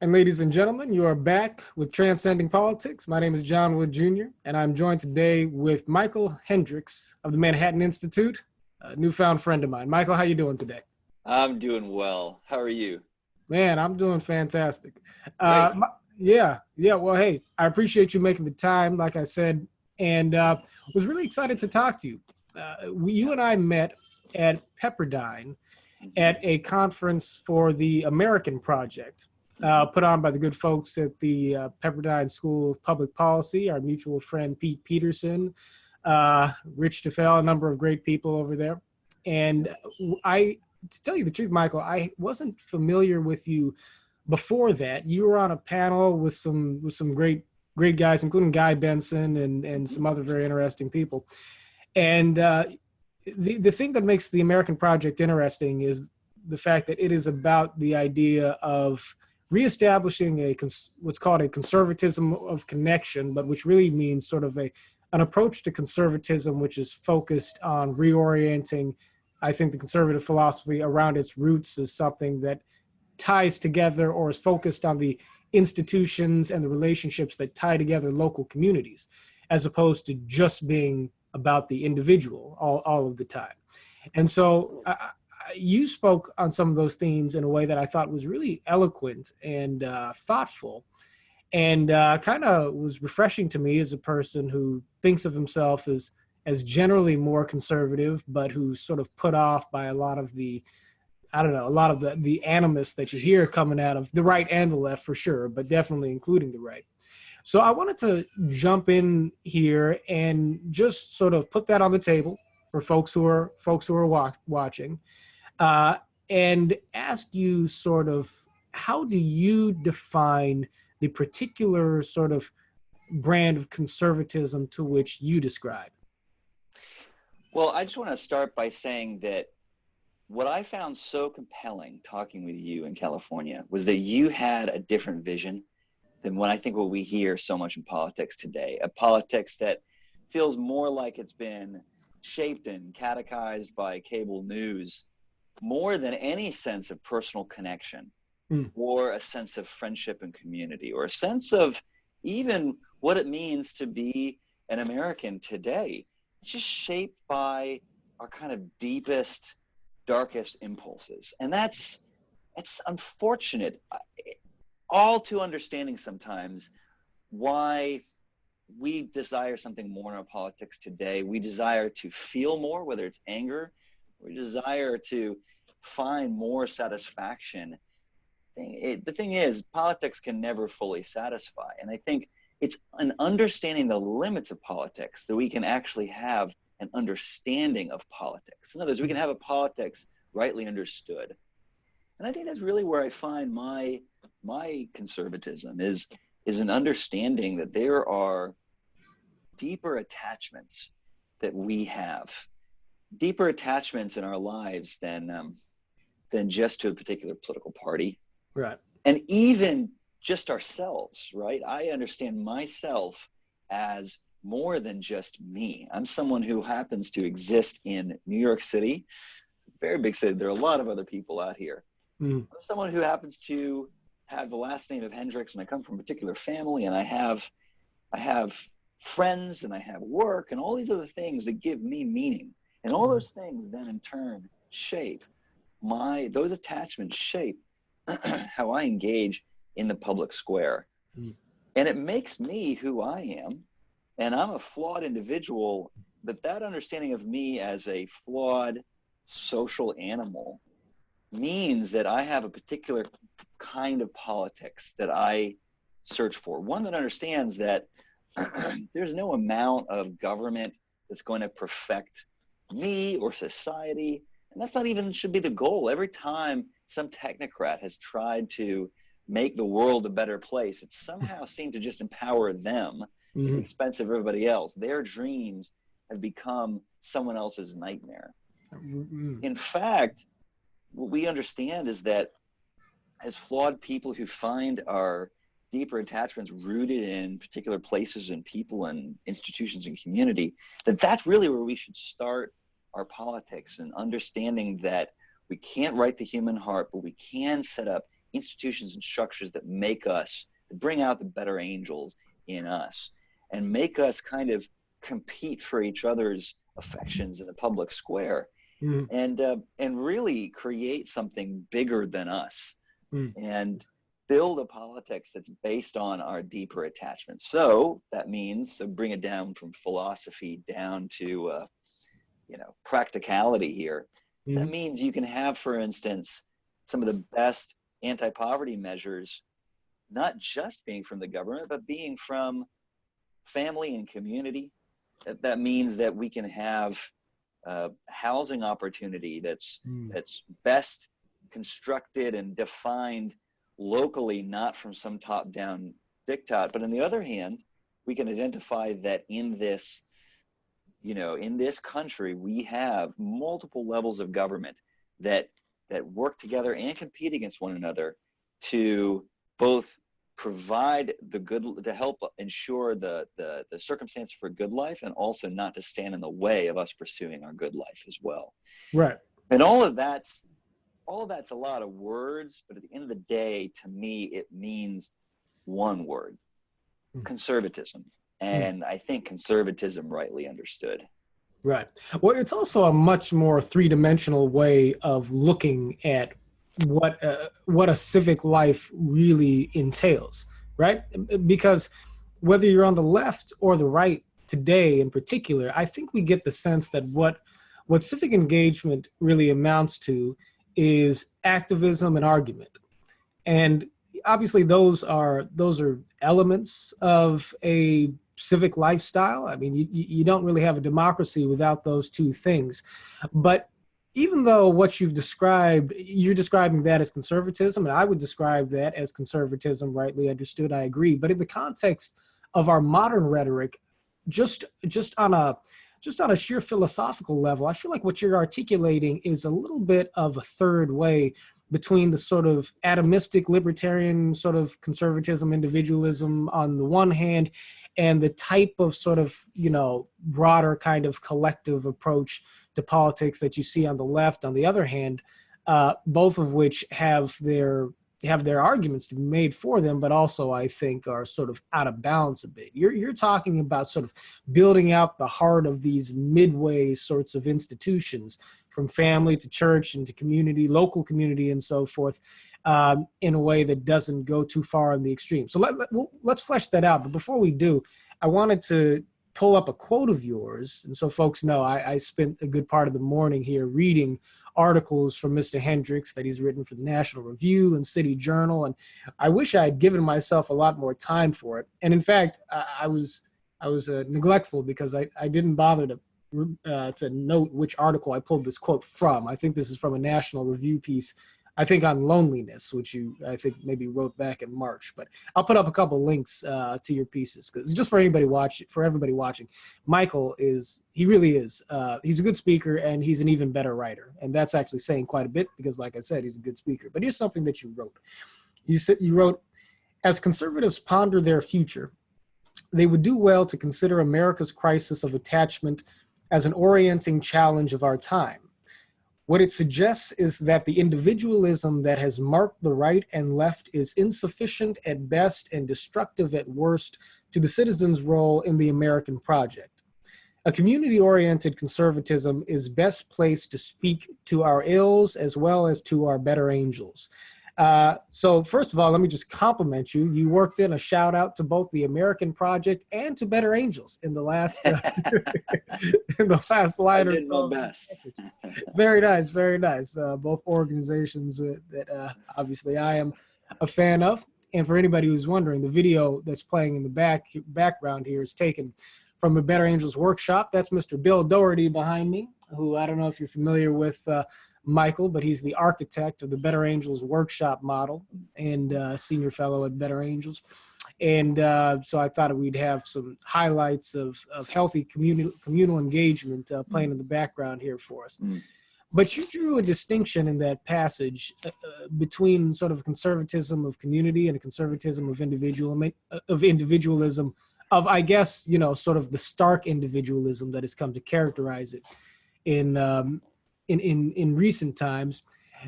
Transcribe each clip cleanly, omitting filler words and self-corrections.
And ladies and gentlemen, you are back with Transcending Politics. My name is John Wood Jr., and I'm joined today with Michael Hendrix of the Manhattan Institute, a newfound friend of mine. Michael, how you doing today? I'm doing well. How are you? Man, I'm doing fantastic. Great. Yeah. Well, hey, I appreciate you making the time, like I said, and was really excited to talk to you. You and I met at Pepperdine at a conference for the American Project, put on by the good folks at the Pepperdine School of Public Policy, our mutual friend Pete Peterson, Rich DeFell, a number of great people over there. And to tell you the truth, Michael, I wasn't familiar with you before that. You were on a panel with some great guys, including Guy Benson and some other very interesting people. And the thing that makes the American Project interesting is the fact that it is about the idea of reestablishing what's called a conservatism of connection, but which really means sort of an approach to conservatism which is focused on reorienting, I think, the conservative philosophy around its roots as something that ties together or is focused on the institutions and the relationships that tie together local communities, as opposed to just being about the individual all of the time. And so you spoke on some of those themes in a way that I thought was really eloquent and thoughtful, and kind of was refreshing to me as a person who thinks of himself as generally more conservative, but who's sort of put off by a lot of the animus that you hear coming out of the right and the left for sure, but definitely including the right. So I wanted to jump in here and just sort of put that on the table for folks who are watching, and ask you sort of, how do you define the particular sort of brand of conservatism to which you describe? Well, I just want to start by saying that what I found so compelling talking with you in California was that you had a different vision than what we hear so much in politics today, a politics that feels more like it's been shaped and catechized by cable news more than any sense of personal connection or a sense of friendship and community or a sense of even what it means to be an American today. It's just shaped by our kind of deepest, darkest impulses. And it's unfortunate, all too understanding sometimes why we desire something more in our politics today. We desire to feel more, whether it's anger, we desire to find more satisfaction. The thing is, politics can never fully satisfy. And I think it's an understanding the limits of politics that we can actually have an understanding of politics. In other words, we can have a politics rightly understood. And I think that's really where I find my conservatism is an understanding that there are deeper attachments that we have, deeper attachments in our lives than just to a particular political party. Right. And even just ourselves, right? I understand myself as more than just me. I'm someone who happens to exist in New York City, a very big city. There are a lot of other people out here. I'm someone who happens to have the last name of Hendrix, and I come from a particular family, and I have friends, and I have work, and all these other things that give me meaning. And all those things then in turn shape those attachments shape how I engage in the public square. And it makes me who I am. And I'm a flawed individual, but that understanding of me as a flawed social animal means that I have a particular kind of politics that I search for. One that understands that there's no amount of government that's going to perfect me or society. And that's not even should be the goal. Every time some technocrat has tried to make the world a better place, it somehow seemed to just empower them at the expense of everybody else. Their dreams have become someone else's nightmare. In fact, what we understand is that as flawed people who find our deeper attachments rooted in particular places and people and institutions and community, that's really where we should start our politics, and understanding that we can't write the human heart, but we can set up institutions and structures that make us, that bring out the better angels in us and make us kind of compete for each other's affections in the public square, and really create something bigger than us, and build a politics that's based on our deeper attachments. So that means, so bring it down from philosophy down to practicality here. That means you can have, for instance, some of the best anti-poverty measures not just being from the government, but being from family and community. That means that we can have housing opportunity that's best constructed and defined locally, not from some top-down diktat. But on the other hand, we can identify that in this, in this country, we have multiple levels of government that work together and compete against one another to both provide the good, to help ensure the circumstance for a good life, and also not to stand in the way of us pursuing our good life as well. Right. And all of that's a lot of words, but at the end of the day, to me, it means one word: conservatism. And I think conservatism rightly understood. Right. Well, it's also a much more three-dimensional way of looking at what a civic life really entails, right? Because whether you're on the left or the right today in particular, I think we get the sense that what civic engagement really amounts to is activism and argument. And obviously those are elements of a civic lifestyle. I mean, you don't really have a democracy without those two things. But even though what you're describing that as conservatism, and I would describe that as conservatism, rightly understood, I agree. But in the context of our modern rhetoric, just on a sheer philosophical level, I feel like what you're articulating is a little bit of a third way between the sort of atomistic libertarian sort of conservatism, individualism on the one hand, and the type of sort of, broader kind of collective approach to politics that you see on the left, on the other hand, both of which have their arguments to be made for them, but also I think are sort of out of balance a bit. You're talking about sort of building out the heart of these midway sorts of institutions, from family to church and to community, local community, and so forth, in a way that doesn't go too far on the extreme. So let's flesh that out. But before we do, I wanted to pull up a quote of yours. And so folks know I spent a good part of the morning here reading articles from Mr. Hendrix that he's written for the National Review and Citi Journal. And I wish I had given myself a lot more time for it. And in fact, I was neglectful because I didn't bother to note which article I pulled this quote from. I think this is from a National Review piece, I think on loneliness, which you, I think, maybe wrote back in March. But I'll put up a couple links to your pieces, because just for everybody watching, Michael really is. He's a good speaker, and he's an even better writer. And that's actually saying quite a bit, because like I said, he's a good speaker. But here's something that you wrote. You wrote, as conservatives ponder their future, they would do well to consider America's crisis of attachment as an orienting challenge of our time. What it suggests is that the individualism that has marked the right and left is insufficient at best and destructive at worst to the citizen's role in the American project. A community-oriented conservatism is best placed to speak to our ills as well as to our better angels. So first of all, let me just compliment you. You worked in a shout out to both the American Project and to Better Angels in the last in the last line or so. My best. Very nice, very nice. Both organizations that obviously I am a fan of. And for anybody who's wondering, the video that's playing in the background here is taken from a Better Angels workshop. That's Mr. Bill Doherty behind me, who I don't know if you're familiar with Michael, but he's the architect of the Better Angels workshop model and senior fellow at Better Angels. And so I thought we'd have some highlights of healthy communal engagement playing in the background here for us. But you drew a distinction in that passage between sort of conservatism of community and a conservatism of individualism, of, I guess, sort of the stark individualism that has come to characterize it in recent times.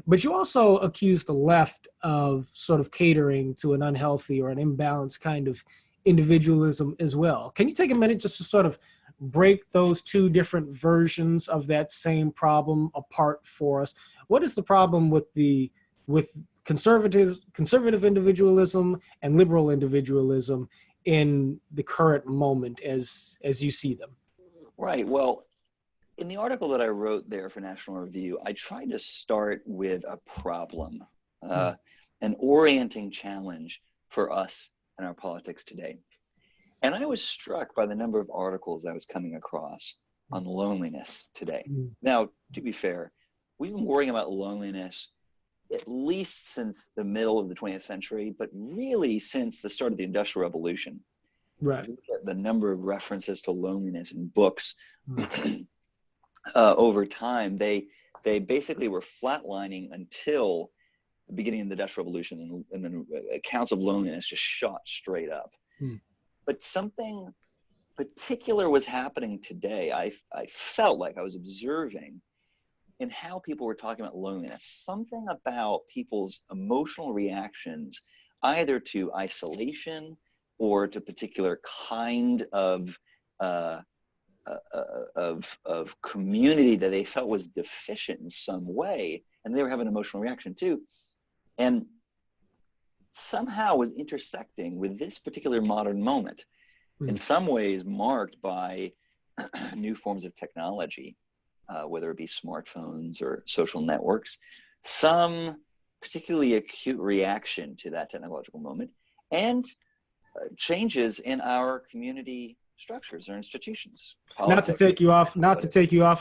But you also accuse the left of sort of catering to an unhealthy or an imbalanced kind of individualism as well. Can you take a minute just to sort of break those two different versions of that same problem apart for us? What is the problem with conservative individualism and liberal individualism in the current moment as you see them? Right. Well, in the article that I wrote there for National Review, I tried to start with a problem, an orienting challenge for us and our politics today. And I was struck by the number of articles I was coming across on loneliness today. Now, to be fair, we've been worrying about loneliness at least since the middle of the 20th century, but really since the start of the Industrial Revolution. Right. If you look at the number of references to loneliness in books over time, they basically were flatlining until the beginning of the Industrial Revolution, and then accounts of loneliness just shot straight up. But something particular was happening today. I felt like I was observing in how people were talking about loneliness, something about people's emotional reactions, either to isolation or to particular kind of community that they felt was deficient in some way, and they were having an emotional reaction too, and somehow was intersecting with this particular modern moment, in some ways marked by new forms of technology, whether it be smartphones or social networks, some particularly acute reaction to that technological moment, and changes in our community structures or institutions. Not to take you off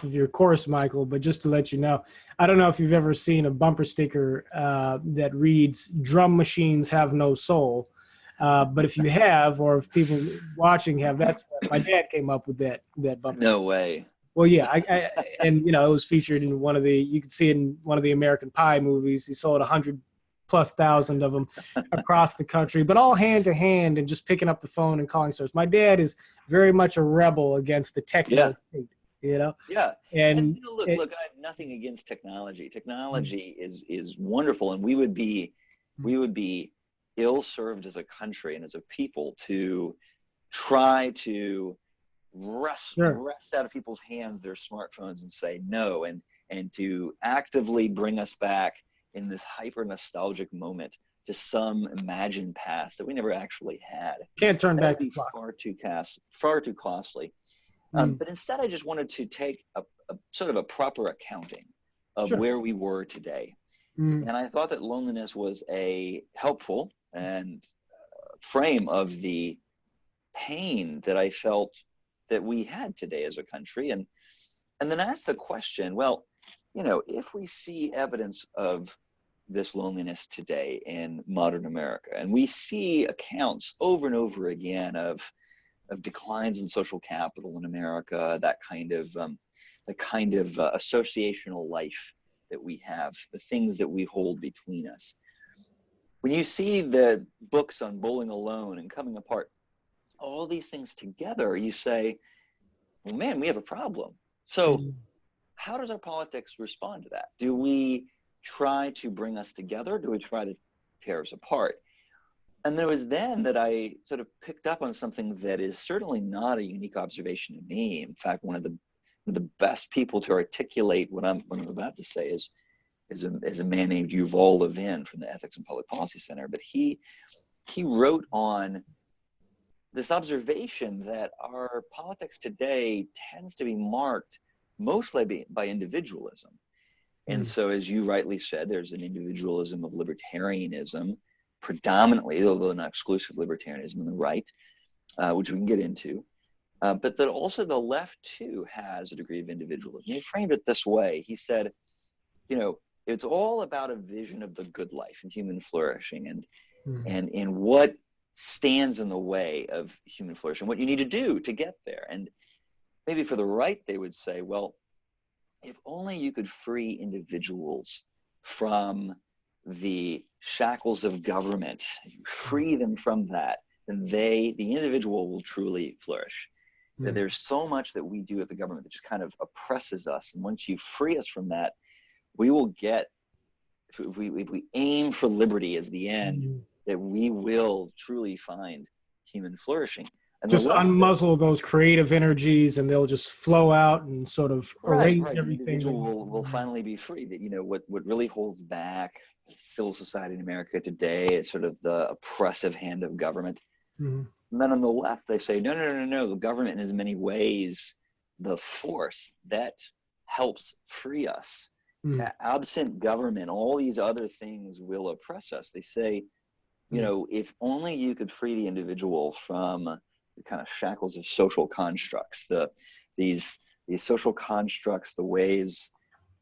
of your course, Michael, but just to let you know, I don't know if you've ever seen a bumper sticker that reads "Drum machines have no soul," but if you have, or if people watching have, that's my dad came up with that bumper. No way. Well, yeah, and it was featured in you can see it in one of the American Pie movies. He sold 100,000+ of them across the country, but all hand to hand and just picking up the phone and calling stores. My dad is very much a rebel against the techno state, Yeah. And look, I have nothing against technology. Technology is wonderful, and we would be ill-served as a country and as a people to try to wrest out of people's hands their smartphones and say no, and to actively bring us back in this hyper nostalgic moment to some imagined past that we never actually had. Can't turn back the clock. Far too costly. But instead, I just wanted to take a sort of a proper accounting of where we were today. And I thought that loneliness was a helpful and frame of the pain that I felt that we had today as a country. And then ask the question, well, if we see evidence of this loneliness today in modern America, and we see accounts over and over again of declines in social capital in America, that kind of associational life that we have, the things that we hold between us. When you see the books on Bowling Alone and Coming Apart, all these things together, you say, well, man, we have a problem. So how does our politics respond to that? Do we try to bring us together? Do we try to tear us apart? And it was then that I sort of picked up on something that is certainly not a unique observation to me. In fact, one of the best people to articulate what I'm about to say is a man named Yuval Levin from the Ethics and Public Policy Center. But he wrote on this observation that our politics today tends to be marked mostly by individualism. And so, as you rightly said, there's an individualism of libertarianism, predominantly, although not exclusive libertarianism on the right, which we can get into. But that also the left, too, has a degree of individualism. He framed it this way. He said, it's all about a vision of the good life and human flourishing and what stands in the way of human flourishing, what you need to do to get there. And maybe for the right, they would say, well, if only you could free individuals from the shackles of government, free them from that, then the individual will truly flourish. That there's so much that we do at the government that just kind of oppresses us. And once you free us from that, we will get if we aim for liberty as the end, that we will truly find human flourishing. And the Just left unmuzzle those creative energies, and they'll just flow out and sort of arrange the everything. individual will finally be free. That, you know, what really holds back civil society in America today is sort of the oppressive hand of government. And then on the left, they say, no, the government in as many ways the force that helps free us. Absent government, all these other things will oppress us. They say, you know, if only you could free the individual from the kind of shackles of social constructs, these social constructs, the ways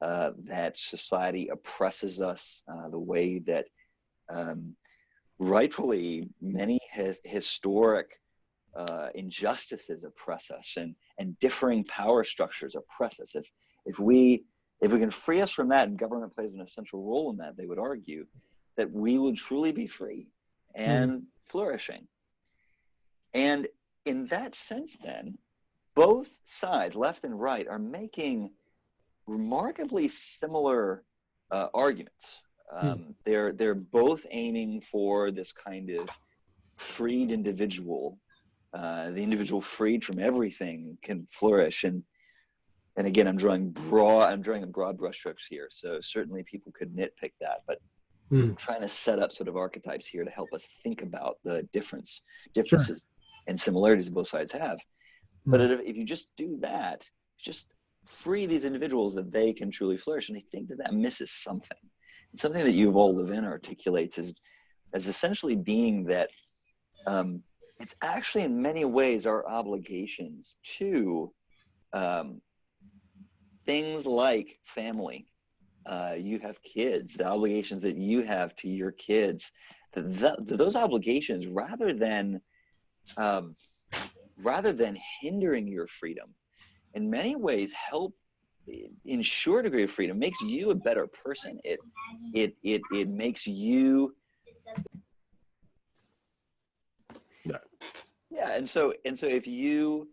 that society oppresses us, the way that rightfully many historic injustices oppress us, and differing power structures oppress us. If we can free us from that, and government plays an essential role in that, they would argue that we would truly be free and flourishing. And in that sense, then, both sides, left and right, are making remarkably similar arguments. They're both aiming for this kind of freed individual. The individual freed from everything can flourish. And again, I'm drawing broad brushstrokes here. So certainly people could nitpick that, but I'm trying to set up sort of archetypes here to help us think about the differences and similarities that both sides have. But if you just do that, just free these individuals, that they can truly flourish. And I think that misses something. And something that Yuval Levin articulates as essentially being that it's actually in many ways our obligations to things like family. You have kids, the obligations that you have to your kids, those obligations, rather than hindering your freedom, in many ways help ensure a degree of freedom, makes you a better person. It makes you and so if you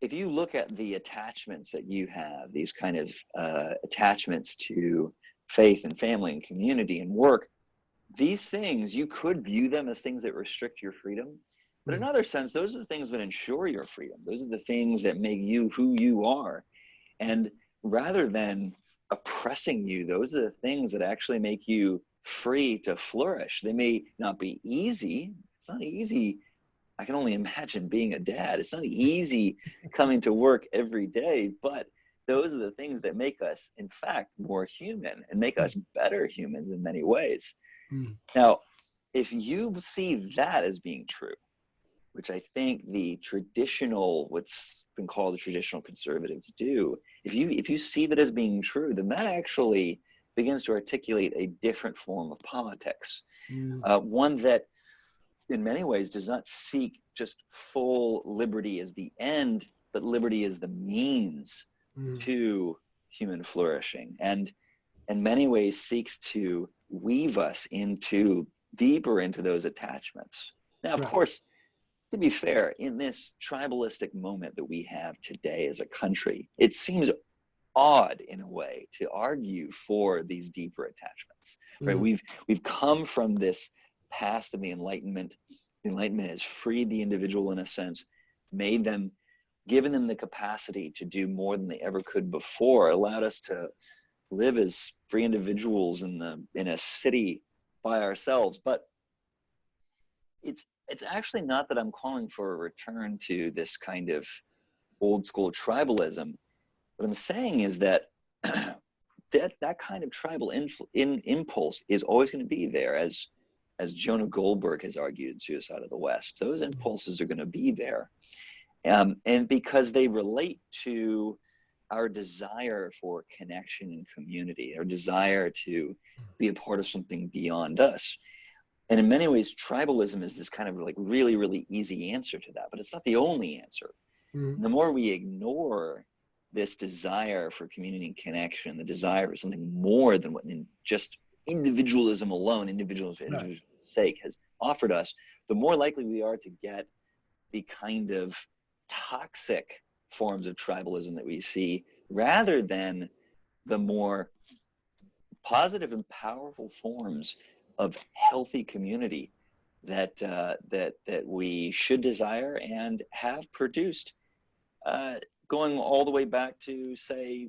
look at the attachments that you have, these kind of attachments to faith and family and community and work, these things, you could view them as things that restrict your freedom. But in another sense, those are the things that ensure your freedom. Those are the things that make you who you are. And rather than oppressing you, those are the things that actually make you free to flourish. They may not be easy. It's not easy. I can only imagine being a dad. It's not easy coming to work every day, but those are the things that make us, in fact, more human and make us better humans in many ways. Now, if you see that as being true, which I think the traditional, what's been called the traditional conservatives do, if you see that as being true, then that actually begins to articulate a different form of politics, one that in many ways does not seek just full liberty as the end, but liberty as the means to human flourishing, and in many ways seeks to weave us deeper into those attachments. Now, of course, to be fair, in this tribalistic moment that we have today as a country, it seems odd in a way to argue for these deeper attachments, right? We've come from this past of the Enlightenment. The Enlightenment has freed the individual in a sense, given them the capacity to do more than they ever could before, allowed us to live as free individuals in a city by ourselves. But it's actually not that I'm calling for a return to this kind of old school tribalism. What I'm saying is that that kind of tribal impulse is always going to be there, as Jonah Goldberg has argued in Suicide of the West. Those impulses are going to be there. And because they relate to our desire for connection and community, our desire to be a part of something beyond us. And in many ways, tribalism is this kind of like really, really easy answer to that, but it's not the only answer. The more we ignore this desire for community and connection, the desire for something more than what just individualism alone, individualism for individual's sake has offered us, the more likely we are to get the kind of toxic forms of tribalism that we see, rather than the more positive and powerful forms of healthy community that that we should desire and have produced, going all the way back to, say,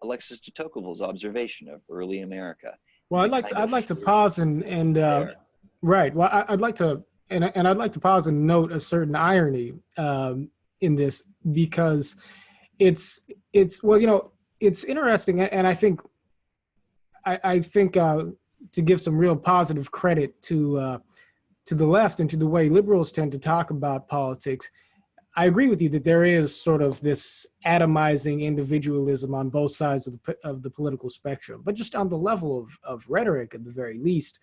Alexis de Tocqueville's observation of early America. Well, I'd like to pause and right. Well, I'd like to and I'd like to pause and note a certain irony in this, because it's well, you know, it's interesting, and I think to give some real positive credit to the left and to the way liberals tend to talk about politics, I agree with you that there is sort of this atomizing individualism on both sides of the political spectrum. But just on the level of rhetoric, at the very least,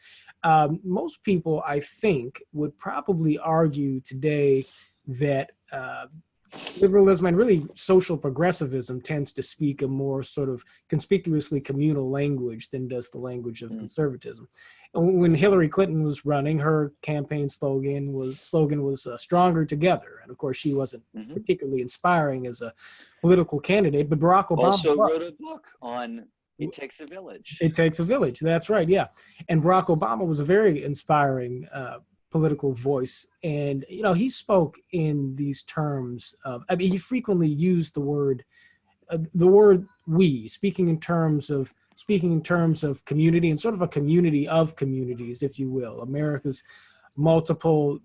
most people, I think, would probably argue today that liberalism and really social progressivism tends to speak a more sort of conspicuously communal language than does the language of conservatism. And when Hillary Clinton was running, her campaign slogan was stronger together. And of course, she wasn't particularly inspiring as a political candidate, but Barack Obama also wrote a book on It Takes a Village. It Takes a Village. That's right. Yeah. And Barack Obama was a very inspiring political voice. And, you know, he spoke in these terms of, I mean, he frequently used the word we, speaking in terms of community, and sort of a community of communities, if you will, America's multiple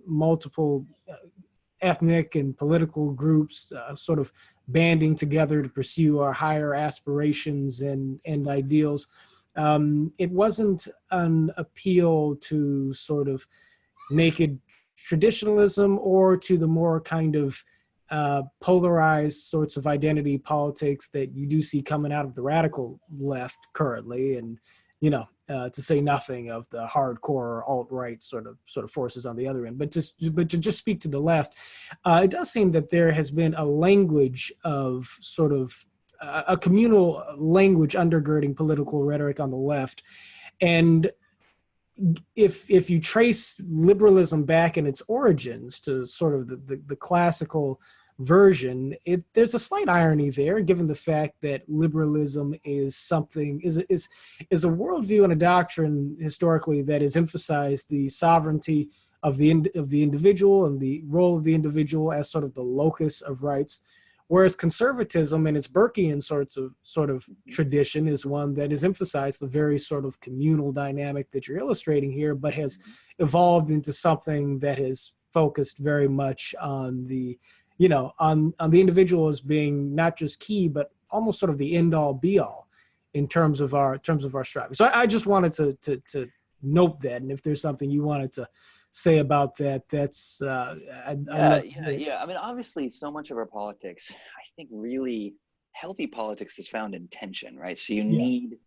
ethnic and political groups sort of banding together to pursue our higher aspirations and ideals. It wasn't an appeal to sort of naked traditionalism or to the more kind of polarized sorts of identity politics that you do see coming out of the radical left currently, and, you know, to say nothing of the hardcore alt-right sort of forces on the other end. But to just speak to the left, it does seem that there has been a language of sort of a communal language undergirding political rhetoric on the left. And if you trace liberalism back in its origins to sort of the classical version, there's a slight irony there, given the fact that liberalism is a worldview and a doctrine historically that has emphasized the sovereignty of the individual and the role of the individual as sort of the locus of rights. Whereas conservatism and its Burkean sort of tradition is one that has emphasized the very sort of communal dynamic that you're illustrating here, but has evolved into something that has focused very much on the, you know, on the individual as being not just key, but almost sort of the end all be all in terms of our striving. So I just wanted to note that, and if there's something you wanted to say about that, that's yeah. I mean, obviously, so much of our politics, I think, really healthy politics is found in tension, right? So you need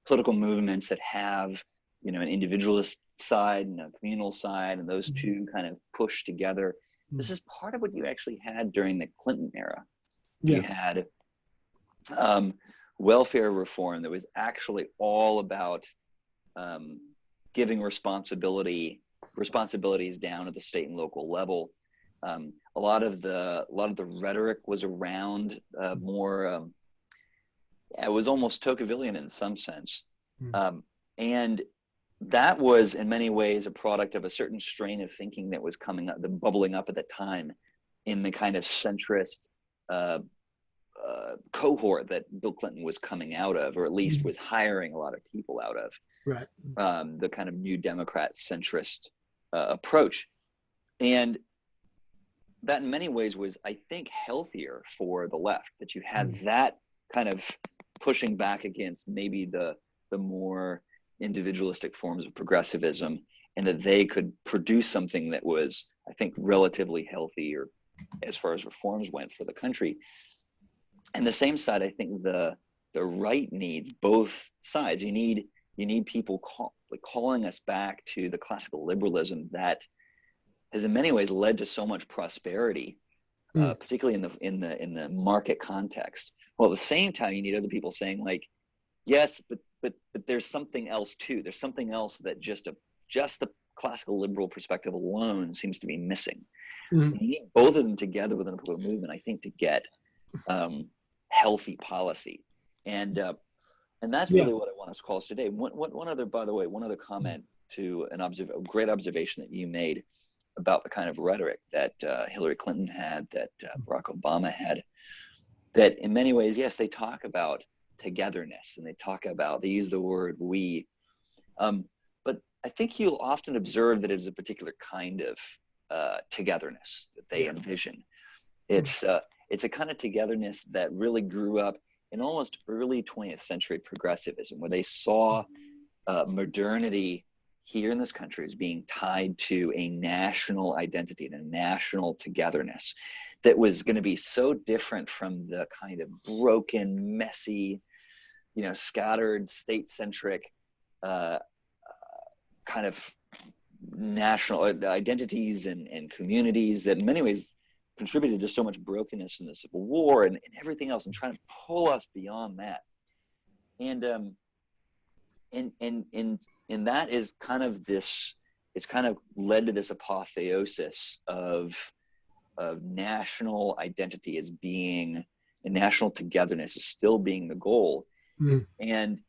political movements that have, you know, an individualist side and a communal side, and those two kind of push together. This is part of what you actually had during the Clinton era. You had welfare reform that was actually all about giving responsibilities down at the state and local level. A lot of the rhetoric was around more. It was almost Tocquevillian in some sense, and that was in many ways a product of a certain strain of thinking that was coming up, bubbling up at the time, in the kind of centrist cohort that Bill Clinton was coming out of, or at least was hiring a lot of people out of. Right. The kind of New Democrat centrist approach. And that in many ways was, I think, healthier for the left, that you had that kind of pushing back against maybe the more individualistic forms of progressivism, and that they could produce something that was, I think, relatively healthier as far as reforms went for the country. And the same side, I think the right needs both sides. You need people calling us back to the classical liberalism that has in many ways led to so much prosperity, particularly in the market context. Well, at the same time, you need other people saying, like, yes, but there's something else too. There's something else that just the classical liberal perspective alone seems to be missing. You need both of them together within a political movement, I think, to get healthy policy. And And that's Yeah. really what I want us to call us today. One other, by the way, one other comment to a great observation that you made about the kind of rhetoric that Hillary Clinton had, that Barack Obama had, that in many ways, yes, they talk about togetherness and they use the word we. But I think you'll often observe that it's a particular kind of togetherness that they envision. It's a kind of togetherness that really grew up in almost early 20th century progressivism, where they saw modernity here in this country as being tied to a national identity and a national togetherness that was going to be so different from the kind of broken, messy, scattered, state-centric kind of national identities and communities that in many ways contributed to so much brokenness in the Civil War and everything else, and trying to pull us beyond that. And that is kind of this, it's kind of led to this apotheosis of national identity as being, and national togetherness as still being the goal. And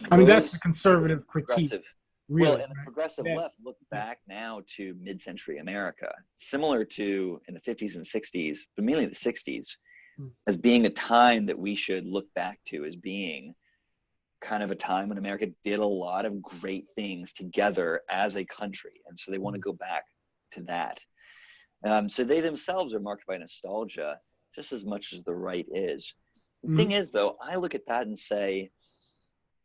I mean, that's the conservative critique. Really, well, and the progressive left look back now to mid-century America, similar to in the 50s and 60s, but mainly the 60s, as being a time that we should look back to as being kind of a time when America did a lot of great things together as a country. And so they want to go back to that. So they themselves are marked by nostalgia just as much as the right is. The thing is, though, I look at that and say,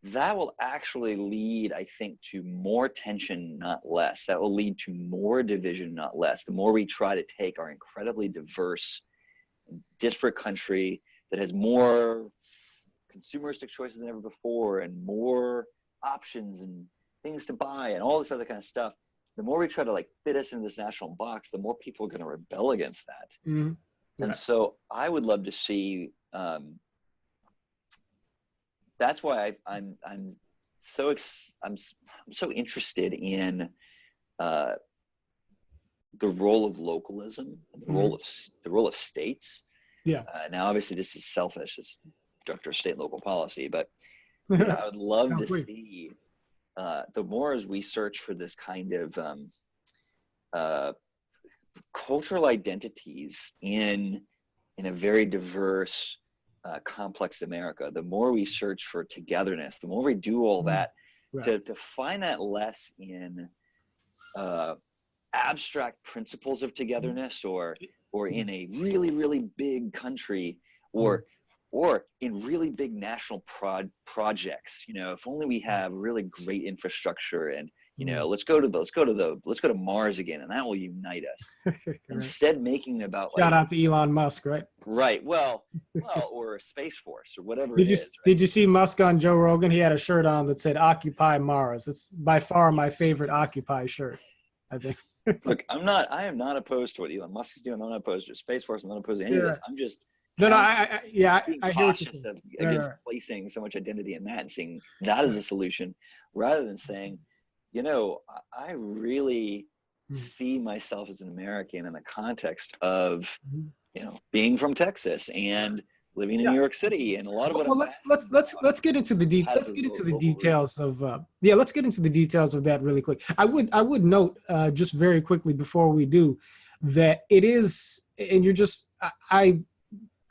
that will actually lead, I think, to more tension, not less. That will lead to more division, not less. The more we try to take our incredibly diverse and disparate country that has more consumeristic choices than ever before and more options and things to buy and all this other kind of stuff, the more we try to fit us into this national box, the more people are going to rebel against that. And so I would love to see, that's why I'm so interested in the role of localism, and the role of states. Now, obviously, this is selfish. It's director of state and local policy, but I would love to see the more as we search for this kind of cultural identities in a very diverse, complex America, the more we search for togetherness, the more we do all that, to find that less in abstract principles of togetherness or in a really, really big country or in really big national projects. If only we have really great infrastructure and let's go to Mars again, and that will unite us. Instead, making it about shout out to Elon Musk, right? Right. Well, or a Space Force or whatever Did you see Musk on Joe Rogan? He had a shirt on that said "Occupy Mars." It's by far my favorite Occupy shirt, I think. Look, I am not opposed to what Elon Musk is doing. I'm not opposed to Space Force. I'm not opposed to any of this. I'm just I hear what you're saying. Against placing so much identity in that and seeing that as a solution, rather than saying, I really see myself as an American in the context of, being from Texas and living in New York City, and a lot of what. Well, let's get into the details of let's get into the details of that really quick. I would note just very quickly before we do that it is, and you're just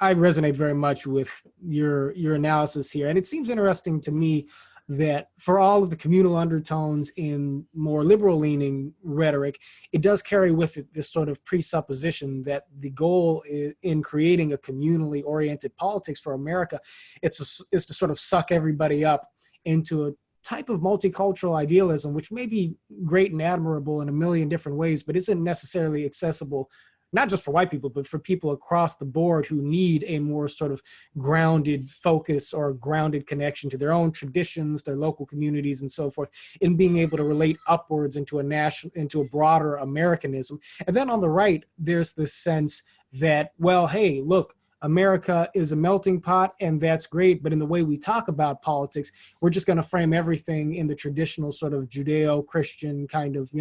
I resonate very much with your analysis here, and it seems interesting to me that for all of the communal undertones in more liberal-leaning rhetoric, it does carry with it this sort of presupposition that the goal in creating a communally oriented politics for America is to sort of suck everybody up into a type of multicultural idealism, which may be great and admirable in a million different ways, but isn't necessarily accessible not just for white people, but for people across the board who need a more sort of grounded focus or grounded connection to their own traditions, their local communities, and so forth, in being able to relate upwards into a broader Americanism. And then on the right, there's this sense that, well, hey, look, America is a melting pot, and that's great. But in the way we talk about politics, we're just going to frame everything in the traditional sort of Judeo-Christian kind of,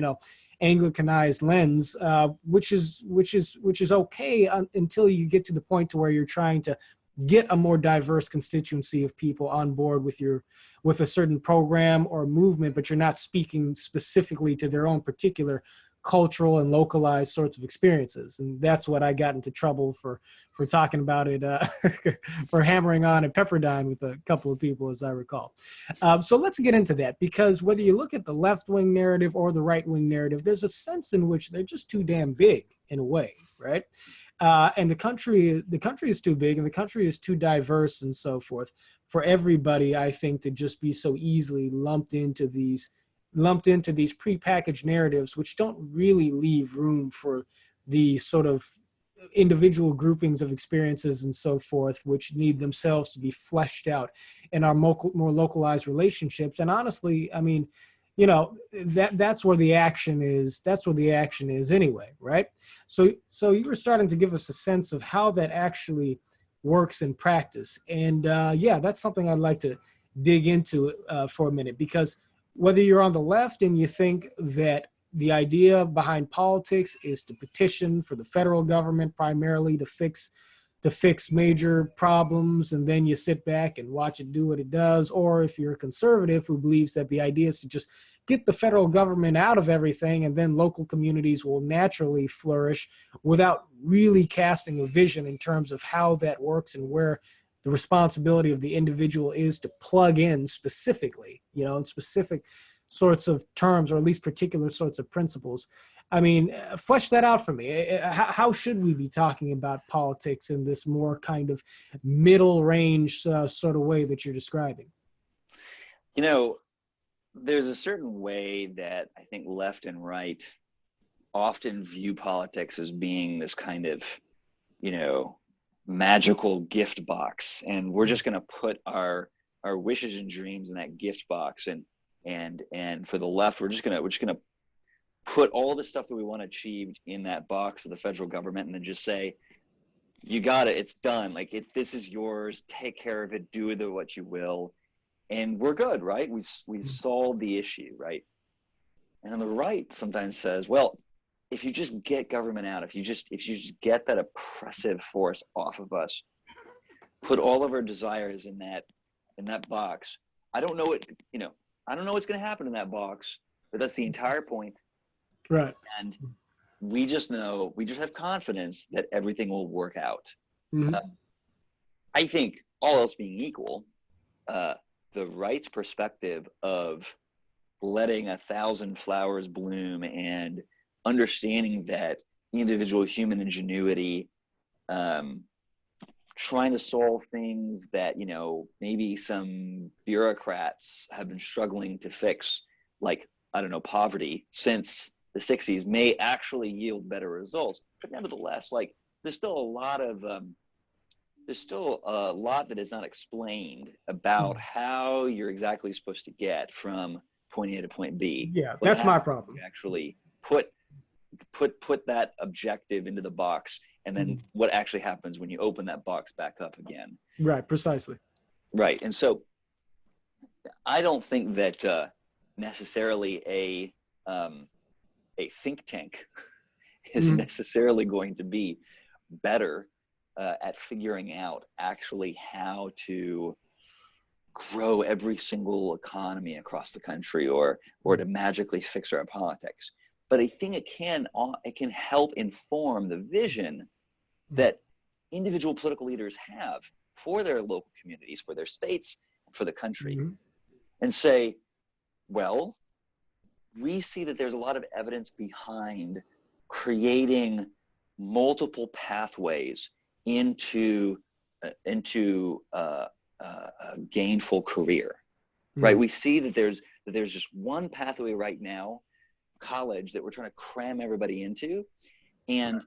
Anglicanized lens, which is okay until you get to the point to where you're trying to get a more diverse constituency of people on board with a certain program or movement, but you're not speaking specifically to their own particular cultural and localized sorts of experiences. And that's what I got into trouble for talking about it, for hammering on at Pepperdine with a couple of people, as I recall. So let's get into that, because whether you look at the left-wing narrative or the right-wing narrative, there's a sense in which they're just too damn big in a way, right? And the country is too big, and the country is too diverse and so forth for everybody, I think, to just be so easily lumped into these prepackaged narratives, which don't really leave room for the sort of individual groupings of experiences and so forth, which need themselves to be fleshed out in our more localized relationships. And honestly, I mean, that's where the action is. That's where the action is anyway, right? So you were starting to give us a sense of how that actually works in practice. And that's something I'd like to dig into for a minute, because whether you're on the left and you think that the idea behind politics is to petition for the federal government primarily to fix major problems, and then you sit back and watch it do what it does, or if you're a conservative who believes that the idea is to just get the federal government out of everything and then local communities will naturally flourish without really casting a vision in terms of how that works and where the responsibility of the individual is to plug in specifically, in specific sorts of terms, or at least particular sorts of principles. I mean, flesh that out for me. How should we be talking about politics in this more kind of middle range sort of way that you're describing? There's a certain way that I think left and right often view politics as being this kind of, magical gift box, and we're just going to put our wishes and dreams in that gift box, and for the left, we're just going to put all the stuff that we want achieved in that box of the federal government, and then just say, you got it, it's done, like this is yours, take care of it, do with it what you will, and we're good, right? We solved the issue, right? And on the right sometimes says, well, if you just get government out, if you just get that oppressive force off of us, put all of our desires in that box. I don't know what's going to happen in that box, but that's the entire point. Right. And we just have confidence that everything will work out. Mm-hmm. I think all else being equal, the right's perspective of letting 1,000 flowers bloom and understanding that individual human ingenuity, trying to solve things that, maybe some bureaucrats have been struggling to fix, like, I don't know, poverty since the 60s, may actually yield better results. But nevertheless, like, there's still a lot that is not explained about how you're exactly supposed to get from point A to point B. Yeah, that's my problem. Actually put that objective into the box, and then what actually happens when you open that box back up again. Right, precisely. Right. And so I don't think that necessarily a think tank is necessarily going to be better at figuring out actually how to grow every single economy across the country, or to magically fix our politics. But I think it can help inform the vision that individual political leaders have for their local communities, for their states, for the country, and say, well, we see that there's a lot of evidence behind creating multiple pathways into a gainful career, right? We see that there's just one pathway right now, college, that we're trying to cram everybody into, and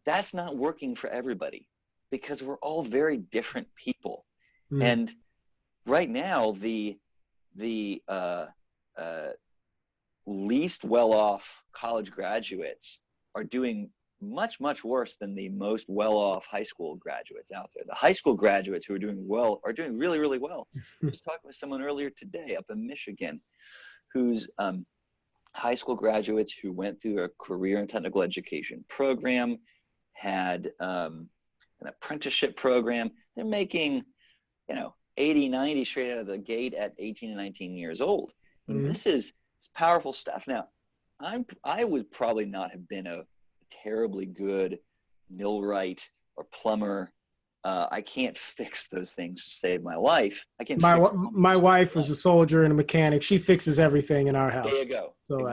that's not working for everybody because we're all very different people. And right now, the least well-off college graduates are doing much, much worse than the most well-off high school graduates out there. The high school graduates who are doing well are doing really, really well. I was talking with someone earlier today up in Michigan who's high school graduates who went through a career and technical education program, had an apprenticeship program. They're making, 80, 90 straight out of the gate at 18 and 19 years old. And this is powerful stuff. Now, I would probably not have been a terribly good millwright or plumber. I can't fix those things to save my life. I can. My wife was a soldier and a mechanic. She fixes everything in our house. There you go. So,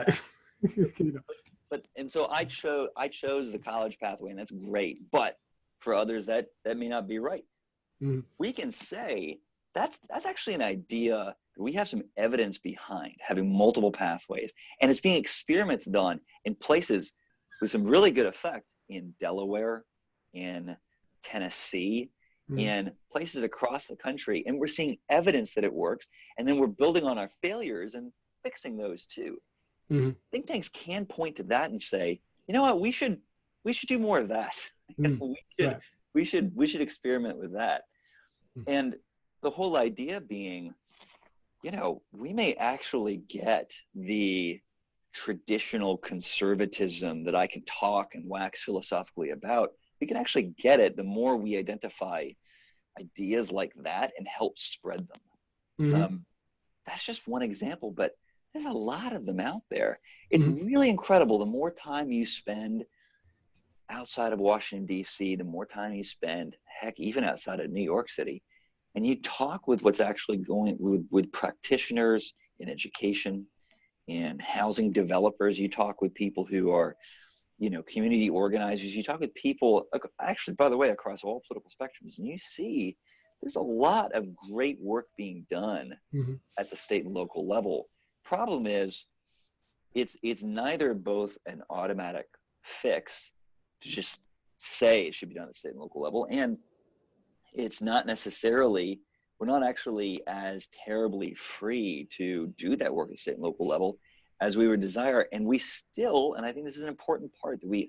exactly. And so I chose the college pathway, and that's great. But for others, that may not be right. We can say that's actually an idea that we have some evidence behind, having multiple pathways, and it's being experiments done in places with some really good effect in Delaware, in Tennessee, in places across the country, and we're seeing evidence that it works, and then we're building on our failures and fixing those too. Think tanks can point to that and say, you know what, we should do more of that. We should experiment with that. And the whole idea being, we may actually get the traditional conservatism that I can talk and wax philosophically about. We can actually get it the more we identify ideas like that and help spread them. That's just one example, but there's a lot of them out there. It's really incredible. The more time you spend outside of Washington, D.C., the more time you spend, heck, even outside of New York City, and you talk with what's actually going with practitioners in education and housing developers, you talk with people who are, community organizers, you talk with people, actually, by the way, across all political spectrums, and you see there's a lot of great work being done at the state and local level. Problem is, it's neither both an automatic fix to just say it should be done at the state and local level, and it's not necessarily, we're not actually as terribly free to do that work at the state and local level as we would desire. And we still, and I think this is an important part that we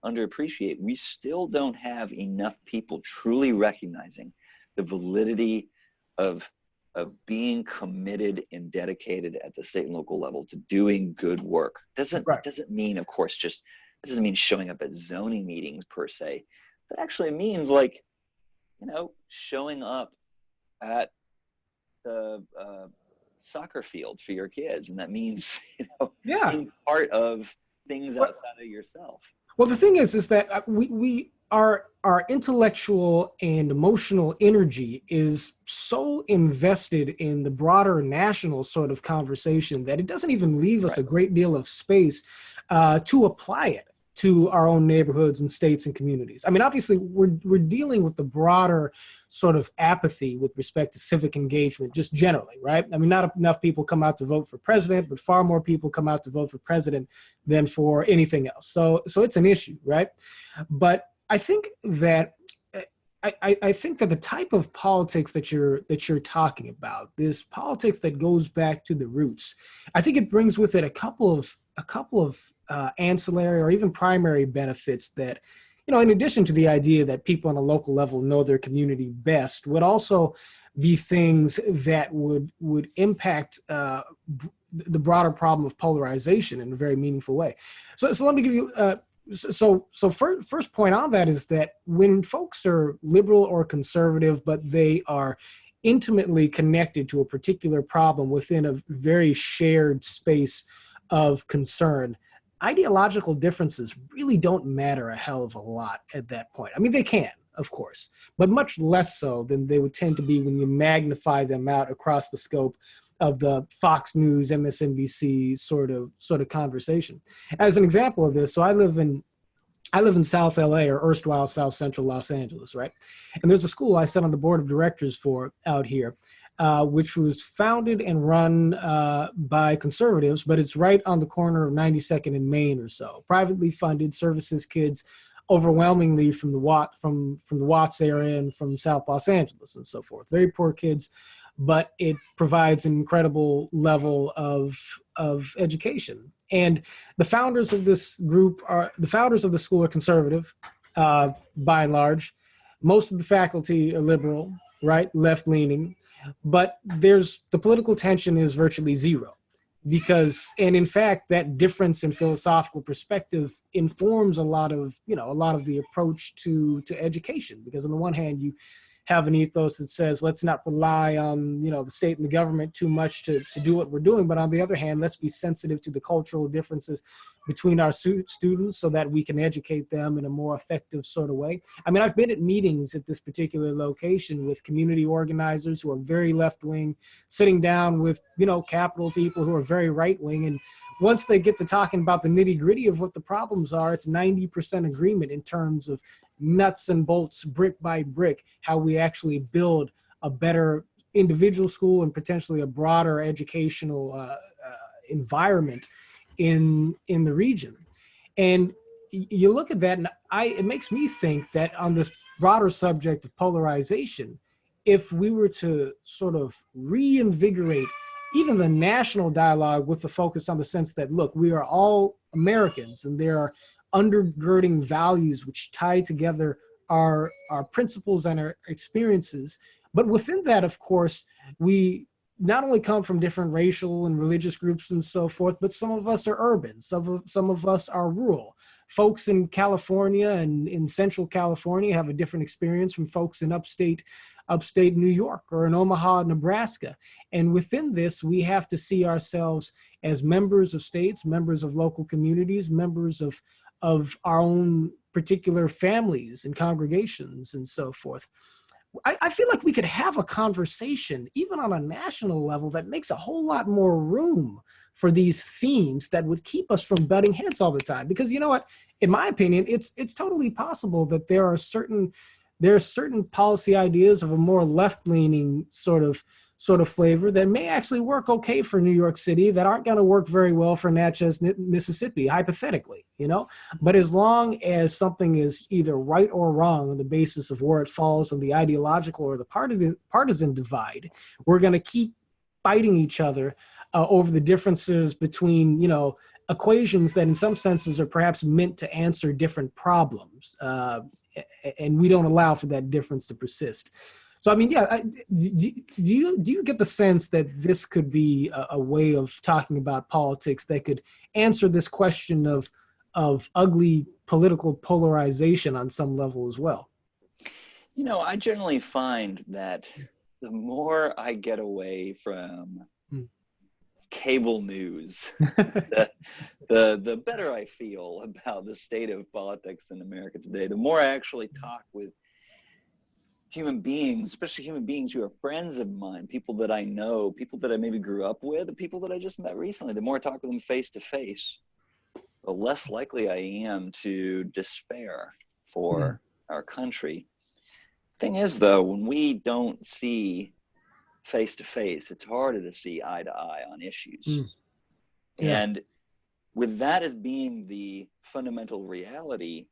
underappreciate, we still don't have enough people truly recognizing the validity of being committed and dedicated at the state and local level to doing good work. Doesn't mean, of course, it doesn't mean showing up at zoning meetings per se. That actually means showing up at the soccer field for your kids. And that means, being part of things outside of yourself. Well, the thing is that our intellectual and emotional energy is so invested in the broader national sort of conversation that it doesn't even leave us a great deal of space to apply it to our own neighborhoods and states and communities. I mean, obviously, we're dealing with the broader sort of apathy with respect to civic engagement, just generally, right? I mean, not enough people come out to vote for president, but far more people come out to vote for president than for anything else. So it's an issue, right? But I think that I think that the type of politics that you're talking about, this politics that goes back to the roots, I think it brings with it a couple of ancillary or even primary benefits that, in addition to the idea that people on a local level know their community best, would also be things that would impact the broader problem of polarization in a very meaningful way. So let me give you. First point on that is that when folks are liberal or conservative, but they are intimately connected to a particular problem within a very shared space of concern, ideological differences really don't matter a hell of a lot at that point. I mean, they can, of course, but much less so than they would tend to be when you magnify them out across the scope of the Fox News, MSNBC sort of conversation. As an example of this, so I live in South LA, or erstwhile South Central Los Angeles, right? And there's a school I sit on the board of directors for out here, which was founded and run by conservatives, but it's right on the corner of 92nd and Main or so. Privately funded, services kids overwhelmingly from the Watts area and from South Los Angeles and so forth. Very poor kids, but it provides an incredible level of education. And the founders of this group the founders of the school are conservative, by and large. Most of the faculty are liberal, right, left-leaning, but the political tension is virtually zero. and in fact, that difference in philosophical perspective informs a lot of the approach to education. Because on the one hand, you have an ethos that says, let's not rely on, the state and the government too much to do what we're doing. But on the other hand, let's be sensitive to the cultural differences between our students so that we can educate them in a more effective sort of way. I mean, I've been at meetings at this particular location with community organizers who are very left-wing, sitting down with, Capitol people who are very right-wing. And once they get to talking about the nitty-gritty of what the problems are, it's 90% agreement in terms of nuts and bolts, brick by brick, how we actually build a better individual school and potentially a broader educational environment in the region. And you look at that, and it makes me think that on this broader subject of polarization, if we were to sort of reinvigorate even the national dialogue with the focus on the sense that, look, we are all Americans, and there are undergirding values which tie together our principles and our experiences. But within that, of course, we not only come from different racial and religious groups and so forth, but some of us are urban, some of us are rural. Folks in California and in Central California have a different experience from folks in upstate New York or in Omaha, Nebraska. And within this, we have to see ourselves as members of states, members of local communities, members of our own particular families and congregations and so forth. I feel like we could have a conversation, even on a national level, that makes a whole lot more room for these themes that would keep us from butting heads all the time. Because you know what, in my opinion, it's totally possible that there are certain policy ideas of a more left-leaning sort of flavor that may actually work okay for New York City, that aren't going to work very well for Natchez, Mississippi, hypothetically, But as long as something is either right or wrong on the basis of where it falls on the ideological or the partisan divide, we're going to keep fighting each other over the differences between, equations that in some senses are perhaps meant to answer different problems. And we don't allow for that difference to persist. So, I mean, yeah, do you get the sense that this could be a way of talking about politics that could answer this question of ugly political polarization on some level as well? I generally find that the more I get away from cable news, the better I feel about the state of politics in America today. The more I actually talk with human beings, especially human beings who are friends of mine, people that I know, people that I maybe grew up with, and people that I just met recently, the more I talk with them face to face, the less likely I am to despair for our country. Thing is, though, when we don't see face to face, it's harder to see eye to eye on issues. Yeah. And with that as being the fundamental reality,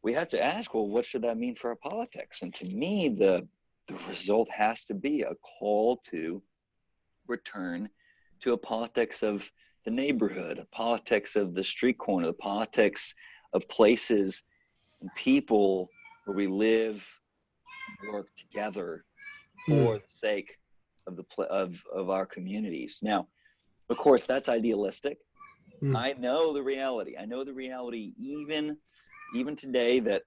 we have to ask, well, what should that mean for our politics? And to me, the result has to be a call to return to a politics of the neighborhood, a politics of the street corner, the politics of places and people where we live, work together for the sake of our communities. Now, of course, that's idealistic. I know the reality. Even today that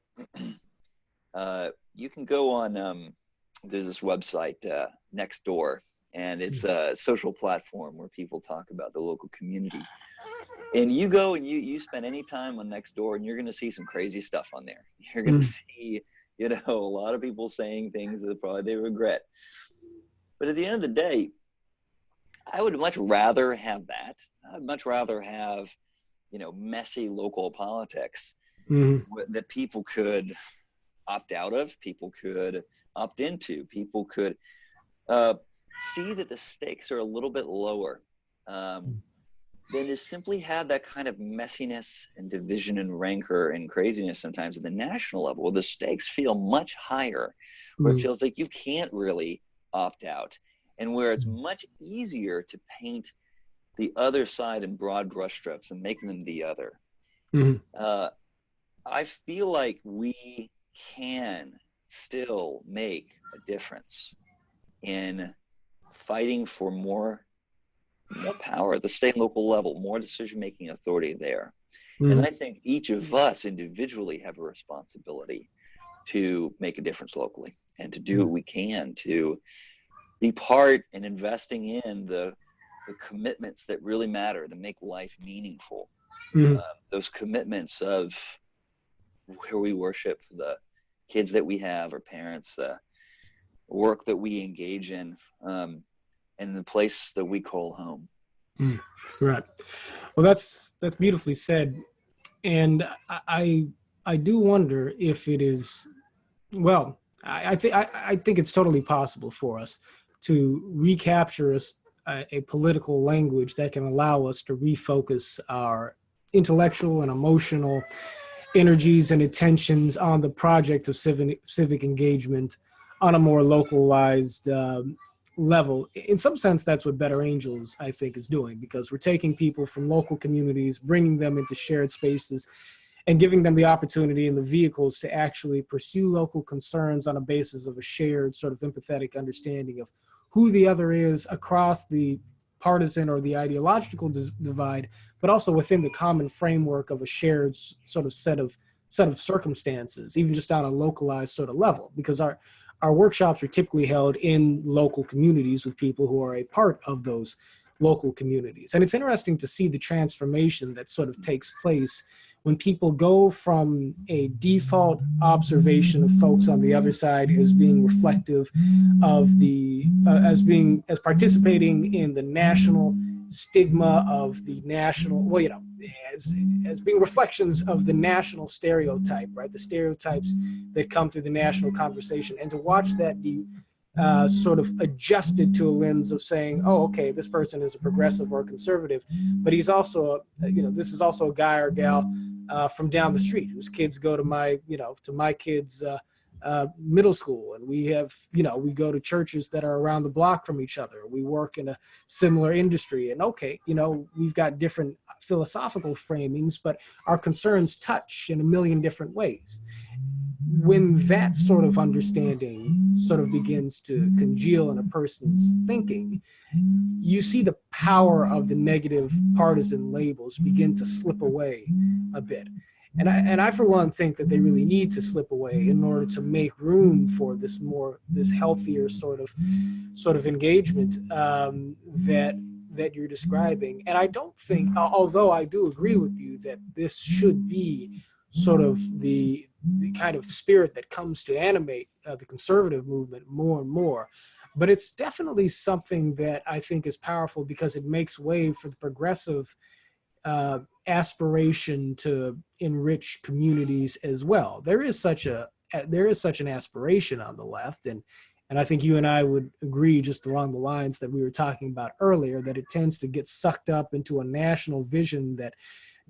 you can go on, there's this website, Nextdoor, and it's a social platform where people talk about the local communities. And you go and you spend any time on Nextdoor, and you're going to see some crazy stuff on there. You're going to see, a lot of people saying things that probably they regret. But at the end of the day, I would much rather have that. I'd much rather have, messy local politics that people could opt out of, people could opt into, people could see that the stakes are a little bit lower than to simply have that kind of messiness and division and rancor and craziness sometimes at the national level, where the stakes feel much higher, where it feels like you can't really opt out, and where it's much easier to paint the other side in broad brushstrokes and make them the other. I feel like we can still make a difference in fighting for more more power at the state and local level, more decision-making authority there. Mm-hmm. And I think each of us individually have a responsibility to make a difference locally and to do what we can to be part in investing in the commitments that really matter, that make life meaningful. Mm-hmm. Those commitments of where we worship, the kids that we have, our parents, work that we engage in, and the place that we call home. Right. Well, that's beautifully said. And I do wonder if it is, well, I think it's totally possible for us to recapture a political language that can allow us to refocus our intellectual and emotional energies and attentions on the project of civic engagement on a more localized level. In some sense, that's what Better Angels, I think, is doing, because we're taking people from local communities, bringing them into shared spaces, and giving them the opportunity and the vehicles to actually pursue local concerns on a basis of a shared sort of empathetic understanding of who the other is across the partisan or the ideological divide, but also within the common framework of a shared sort of set of circumstances, even just on a localized sort of level, because our workshops are typically held in local communities with people who are a part of those local communities. And it's interesting to see the transformation that sort of takes place when people go from a default observation of folks on the other side as being reflective of the, as participating in the national stigma of the national, well, you know, as being reflections of the national stereotype, right? The stereotypes that come through the national conversation, and to watch that be sort of adjusted to a lens of saying, oh, okay, this person is a progressive or a conservative, but he's also, this is also a guy or gal from down the street whose kids go to my kids' middle school, and we have, we go to churches that are around the block from each other. We work in a similar industry, and okay, we've got different philosophical framings, but our concerns touch in a million different ways. When that sort of understanding sort of begins to congeal in a person's thinking, you see the power of the negative partisan labels begin to slip away a bit. And I, for one, think that they really need to slip away in order to make room for this healthier sort of engagement that you're describing. And I don't think, although I do agree with you that this should be sort of the kind of spirit that comes to animate the conservative movement more and more, but it's definitely something that I think is powerful because it makes way for the progressive aspiration to enrich communities as well. There is such an aspiration on the left, and I think you and I would agree, just along the lines that we were talking about earlier, that it tends to get sucked up into a national vision that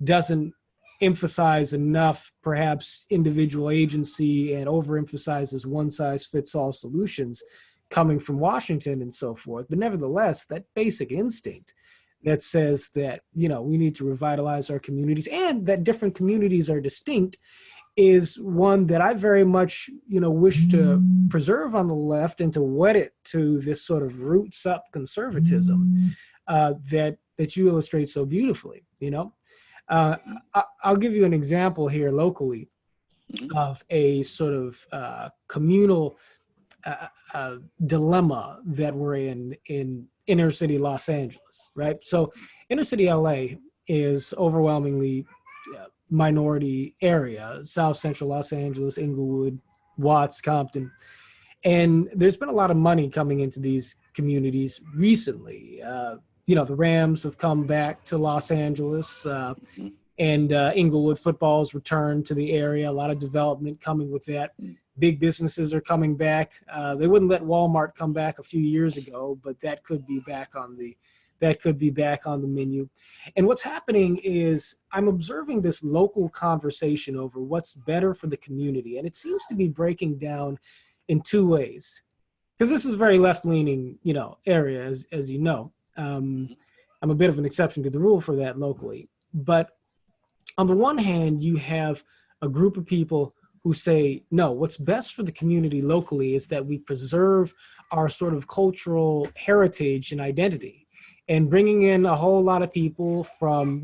doesn't emphasize enough perhaps individual agency and overemphasizes one-size-fits-all solutions coming from Washington and so forth. But nevertheless, that basic instinct that says that, we need to revitalize our communities and that different communities are distinct is one that I very much, wish to preserve on the left and to wed it to this sort of roots up conservatism that you illustrate so beautifully, I'll give you an example here locally of a sort of communal dilemma that we're in inner city Los Angeles, right? So inner city LA is overwhelmingly minority area, South Central Los Angeles, Inglewood, Watts, Compton. And there's been a lot of money coming into these communities recently. The Rams have come back to Los Angeles, and Inglewood football's returned to the area. A lot of development coming with that. Big businesses are coming back. They wouldn't let Walmart come back a few years ago, but that could be back on the menu. And what's happening is I'm observing this local conversation over what's better for the community, and it seems to be breaking down in two ways. Because this is a very left-leaning, area, as you know. I'm a bit of an exception to the rule for that locally. But on the one hand, you have a group of people who say, no, what's best for the community locally is that we preserve our sort of cultural heritage and identity. and bringing in a whole lot of people from,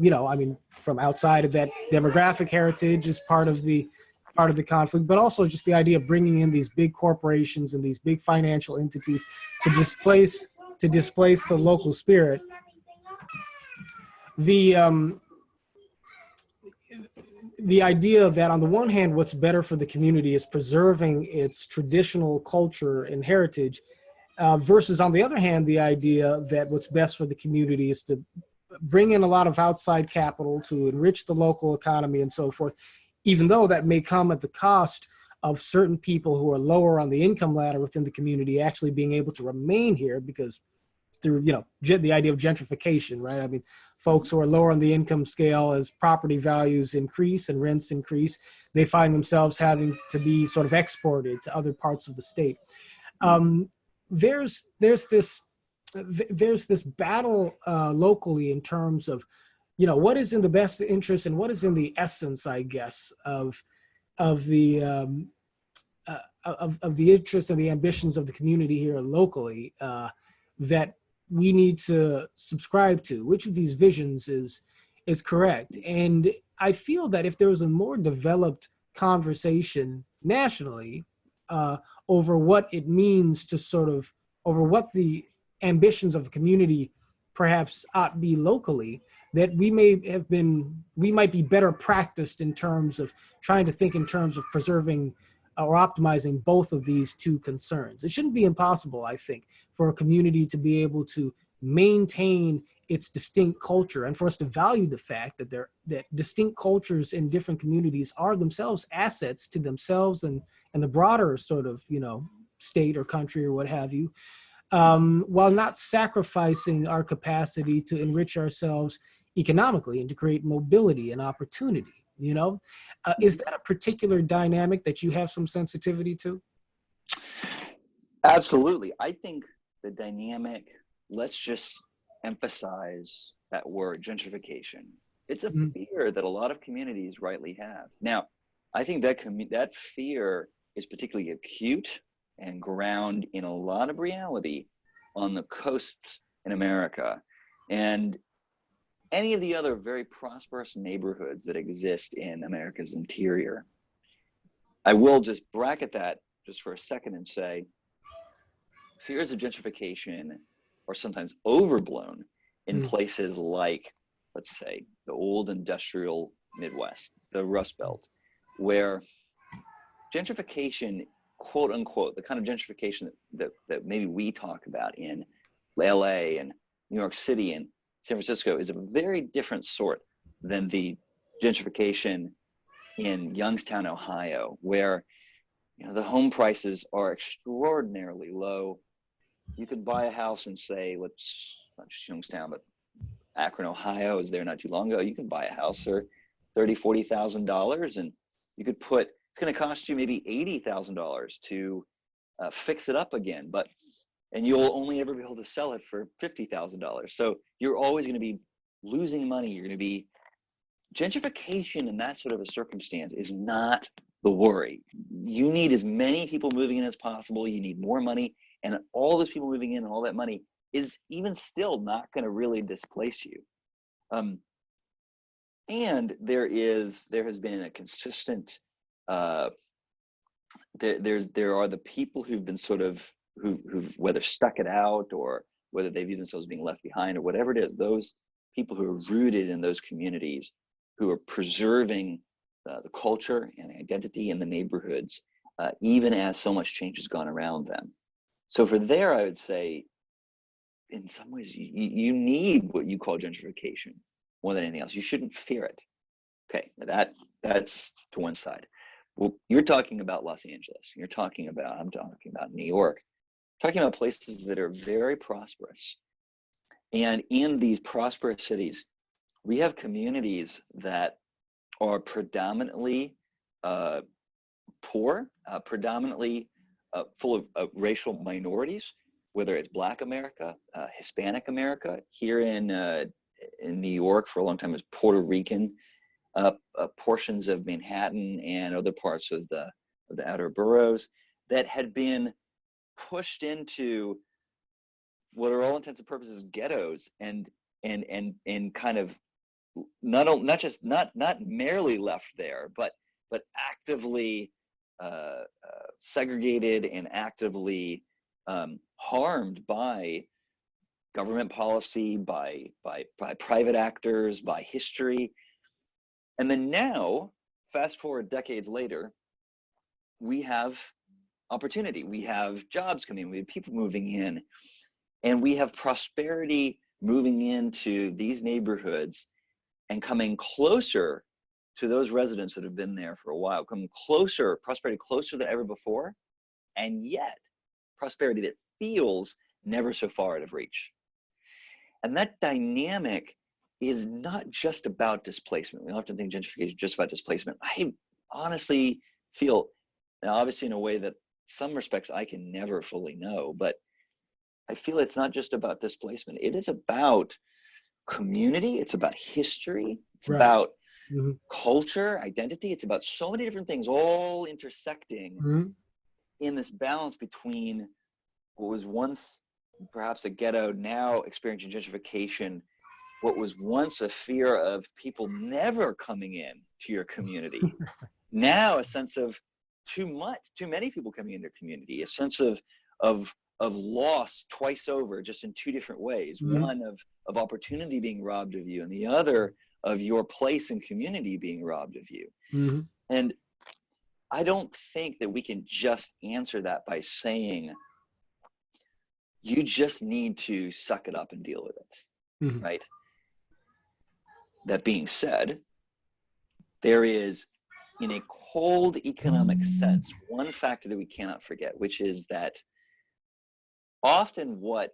from outside of that demographic heritage is part of the conflict, but also just the idea of bringing in these big corporations and these big financial entities to displace the local spirit. The idea that on the one hand, what's better for the community is preserving its traditional culture and heritage, versus on the other hand, the idea that what's best for the community is to bring in a lot of outside capital to enrich the local economy and so forth, even though that may come at the cost of certain people who are lower on the income ladder within the community actually being able to remain here because through, the idea of gentrification, right? I mean, folks who are lower on the income scale, as property values increase and rents increase, they find themselves having to be sort of exported to other parts of the state. There's this battle locally in terms of, what is in the best interest and what is in the essence, I guess, of the interests and the ambitions of the community here locally, that we need to subscribe to. Which of these visions is correct? And I feel that if there was a more developed conversation nationally over what it means to over what the ambitions of the community perhaps ought be locally, that we might be better practiced in terms of trying to think in terms of preserving or optimizing both of these two concerns. It shouldn't be impossible, I think, for a community to be able to maintain its distinct culture and for us to value the fact that distinct cultures in different communities are themselves assets to themselves and the broader sort of, state or country or what have you, while not sacrificing our capacity to enrich ourselves economically and to create mobility and opportunity. Is that a particular dynamic that you have some sensitivity to? Absolutely. I think the dynamic, let's just emphasize that word, gentrification. It's a fear that a lot of communities rightly have. Now, I think that fear is particularly acute and ground in a lot of reality on the coasts in America and any of the other very prosperous neighborhoods that exist in America's interior. I will just bracket that just for a second and say, fears of gentrification are sometimes overblown in places like, let's say, the old industrial Midwest, the Rust Belt, where gentrification, quote unquote, the kind of gentrification that maybe we talk about in LA and New York City and San Francisco is a very different sort than the gentrification in Youngstown, Ohio, where the home prices are extraordinarily low. You could buy a house in, say, not just Youngstown, but Akron, Ohio, is there not too long ago. You can buy a house for $30,000, $40,000, and you could it's going to cost you maybe $80,000 to fix it up again, and you'll only ever be able to sell it for $50,000. So you're always going to be losing money. You're going to be gentrification in that sort of a circumstance is not the worry. You need as many people moving in as possible. You need more money, and all those people moving in and all that money is even still not going to really displace you. And there has been a consistent. There are the people who've been sort of who've whether stuck it out or whether they view themselves being left behind or whatever it is. Those people who are rooted in those communities, who are preserving the culture and the identity in the neighborhoods, even as so much change has gone around them. So for there, I would say, in some ways, you need what you call gentrification more than anything else. You shouldn't fear it. Okay, that's to one side. Well, you're talking about Los Angeles. I'm talking about New York. Talking about places that are very prosperous. And in these prosperous cities, we have communities that are predominantly poor, predominantly full of racial minorities, whether it's Black America, Hispanic America. Here in New York for a long time, it was Puerto Rican, portions of Manhattan and other parts of the outer boroughs that had been pushed into what are all intents and purposes ghettos, and kind of not merely left there, but actively segregated and actively harmed by government policy, by private actors, by history. And then now, fast forward decades later, we have opportunity, we have jobs coming in, we have people moving in, and we have prosperity moving into these neighborhoods and coming closer to those residents that have been there for a while, coming closer, prosperity closer than ever before, and yet prosperity that feels never so far out of reach. And that dynamic is not just about displacement. We often think gentrification is just about displacement. I honestly feel, now obviously in a way that some respects I can never fully know, but I feel it's not just about displacement. It is about community. It's about history. It's Right. about Mm-hmm. culture, identity. It's about so many different things all intersecting Mm-hmm. in this balance between what was once perhaps a ghetto, now experiencing gentrification, what was once a fear of people never coming in to your community, now a sense of too many people coming into your community, a sense of loss twice over, just in two different ways. Mm-hmm. One of opportunity being robbed of you, and the other of your place in community being robbed of you. Mm-hmm. And I don't think that we can just answer that by saying, you just need to suck it up and deal with it, Mm-hmm. right? That being said, there is, in a cold economic sense, one factor that we cannot forget, which is that often what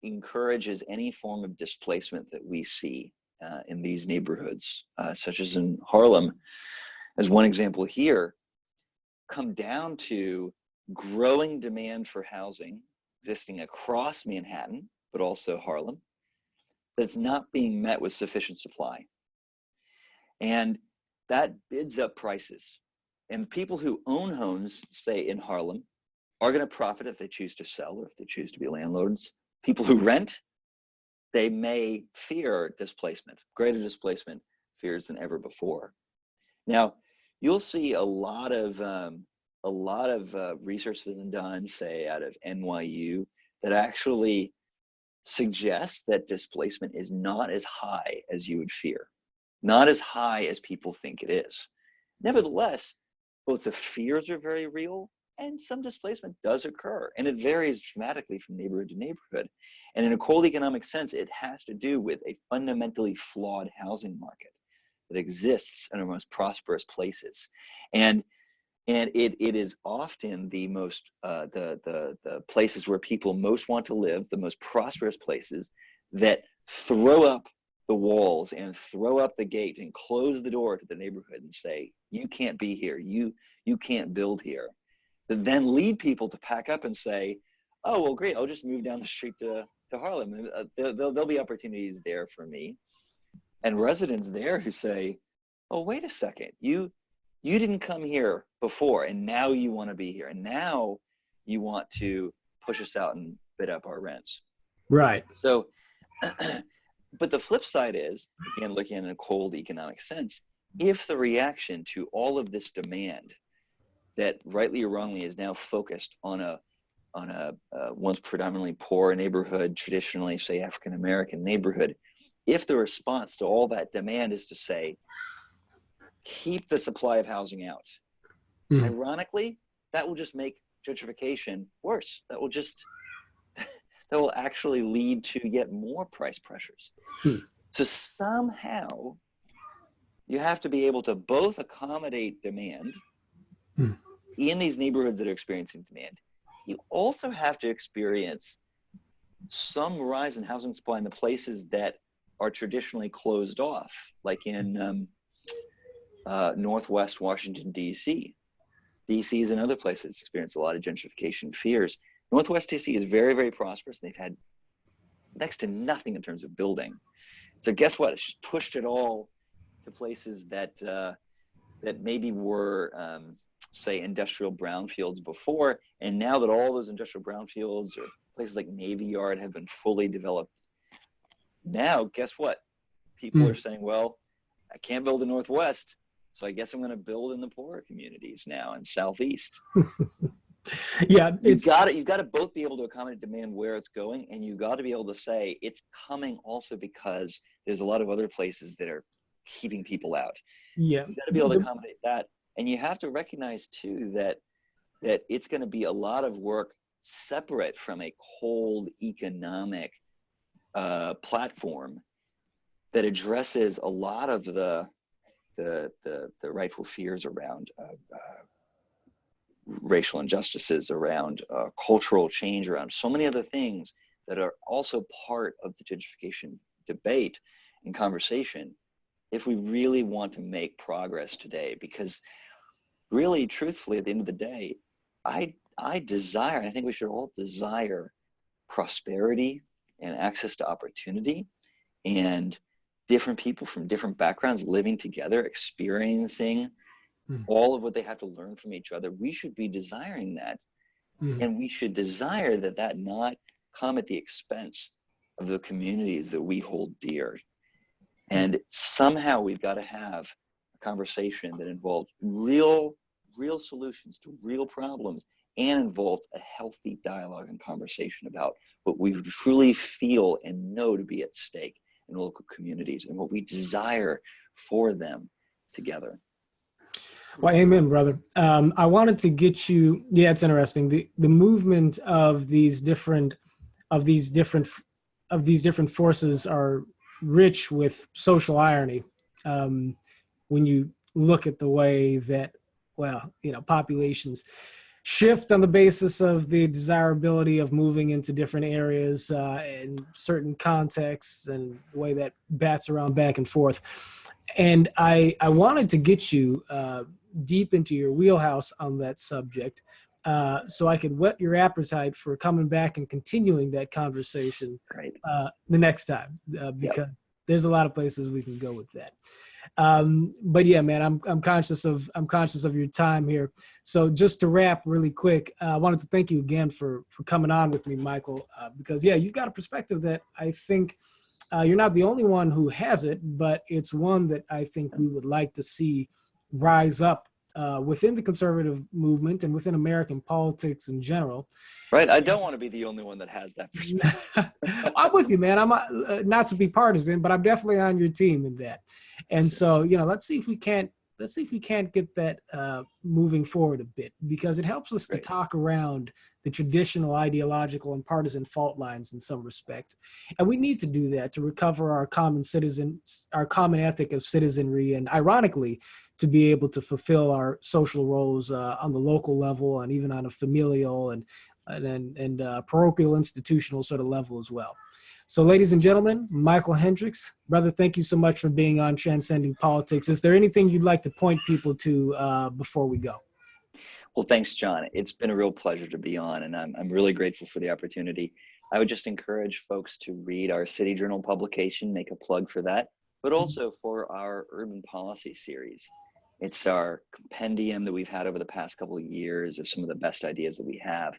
encourages any form of displacement that we see in these neighborhoods, such as in Harlem, as one example here, come down to growing demand for housing existing across Manhattan, but also Harlem, that's not being met with sufficient supply. And that bids up prices. And people who own homes, say in Harlem, are going to profit if they choose to sell or if they choose to be landlords. People who rent, they may fear displacement, greater displacement fears than ever before. Now, you'll see a lot of research that's been done, say out of NYU, that actually suggests that displacement is not as high as you would fear, not as high as people think it is. Nevertheless, both the fears are very real and some displacement does occur, and it varies dramatically from neighborhood to neighborhood. And in a cold economic sense, it has to do with a fundamentally flawed housing market that exists in our most prosperous places. And it is often the most the places where people most want to live, the most prosperous places, that throw up the walls and throw up the gate and close the door to the neighborhood and say, you can't be here, you can't build here, that then lead people to pack up and say, oh, well, great, I'll just move down the street to Harlem. There'll be opportunities there for me. And residents there who say, oh, wait a second, you didn't come here before, and now you want to be here, and now you want to push us out and bid up our rents. Right. So, but the flip side is, again, looking in a cold economic sense, if the reaction to all of this demand that rightly or wrongly is now focused on a once predominantly poor neighborhood, traditionally, say, African-American neighborhood, if the response to all that demand is to say, keep the supply of housing out, ironically, that will just make gentrification worse. That will actually lead to yet more price pressures. So somehow you have to be able to both accommodate demand in these neighborhoods that are experiencing demand. You also have to experience some rise in housing supply in the places that are traditionally closed off, like in Northwest Washington, D.C. D.C. and other places experience a lot of gentrification fears. Northwest D.C. is very, very prosperous. They've had next to nothing in terms of building. So guess what? It's just pushed it all to places that that maybe were say, industrial brownfields before. And now that all those industrial brownfields or places like Navy Yard have been fully developed, now guess what? People are saying, well, I can't build in Northwest, so I guess I'm going to build in the poorer communities now in Southeast. Yeah, you've got to both be able to accommodate demand where it's going, and you got to be able to say it's coming also because there's a lot of other places that are keeping people out. Yeah, you got to be able to accommodate that, and you have to recognize too that it's going to be a lot of work separate from a cold economic platform that addresses a lot of the rightful fears around racial injustices, around cultural change, around so many other things that are also part of the gentrification debate and conversation, if we really want to make progress today. Because really, truthfully, at the end of the day, I desire, I think we should all desire prosperity and access to opportunity, and different people from different backgrounds living together, experiencing all of what they have to learn from each other. We should be desiring that. And we should desire that not come at the expense of the communities that we hold dear. And somehow we've got to have a conversation that involves real solutions to real problems, and involves a healthy dialogue and conversation about what we truly feel and know to be at stake in local communities and what we desire for them together. Well, amen, brother. I wanted to get you. Yeah, it's interesting. The movement of these different forces are rich with social irony. When you look at the way that, populations shift on the basis of the desirability of moving into different areas in certain contexts, and the way that bats around back and forth. And I wanted to get you deep into your wheelhouse on that subject, so I could whet your appetite for coming back and continuing that conversation the next time, because there's a lot of places we can go with that. But yeah, man, I'm conscious of your time here. So just to wrap really quick, I wanted to thank you again for coming on with me, Michael, because you've got a perspective that I think you're not the only one who has it, but it's one that I think we would like to see rise up within the conservative movement and within American politics in general. Right. I don't want to be the only one that has that perspective. I'm with you, man. I'm not to be partisan, but I'm definitely on your team in that. And so, let's see if we can't get that moving forward a bit, because it helps us to talk around the traditional ideological and partisan fault lines in some respect. And we need to do that to recover our common ethic of citizenry, and ironically, to be able to fulfill our social roles on the local level, and even on a familial and parochial institutional sort of level as well. So, ladies and gentlemen, Michael Hendrix, brother, thank you so much for being on Transcending Politics. Is there anything you'd like to point people to before we go? Well, thanks, John. It's been a real pleasure to be on, and I'm really grateful for the opportunity. I would just encourage folks to read our Citi Journal publication, make a plug for that, but also for our urban policy series. It's our compendium that we've had over the past couple of years of some of the best ideas that we have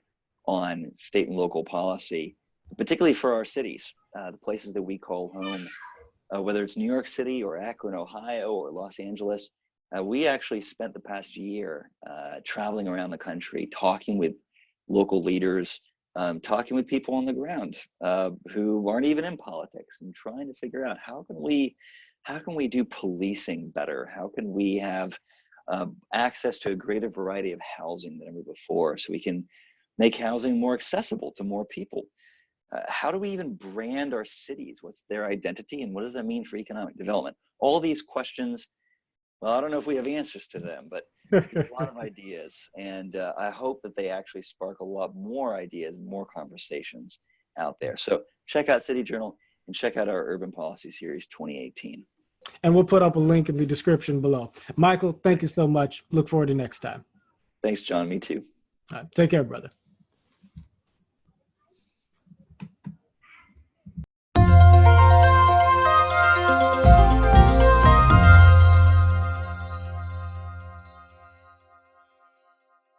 on state and local policy, particularly for our cities, the places that we call home, whether it's New York City or Akron, Ohio, or Los Angeles. We actually spent the past year traveling around the country, talking with local leaders, talking with people on the ground who aren't even in politics, and trying to figure out how can we do policing better? How can we have access to a greater variety of housing than ever before, so we can make housing more accessible to more people? How do we even brand our cities? What's their identity, and what does that mean for economic development? All these questions, well, I don't know if we have answers to them, but a lot of ideas. And I hope that they actually spark a lot more ideas and more conversations out there. So check out Citi Journal and check out our Urban Policy Series 2018. And we'll put up a link in the description below. Michael, thank you so much. Look forward to next time. Thanks, John. Me too. All right. Take care, brother.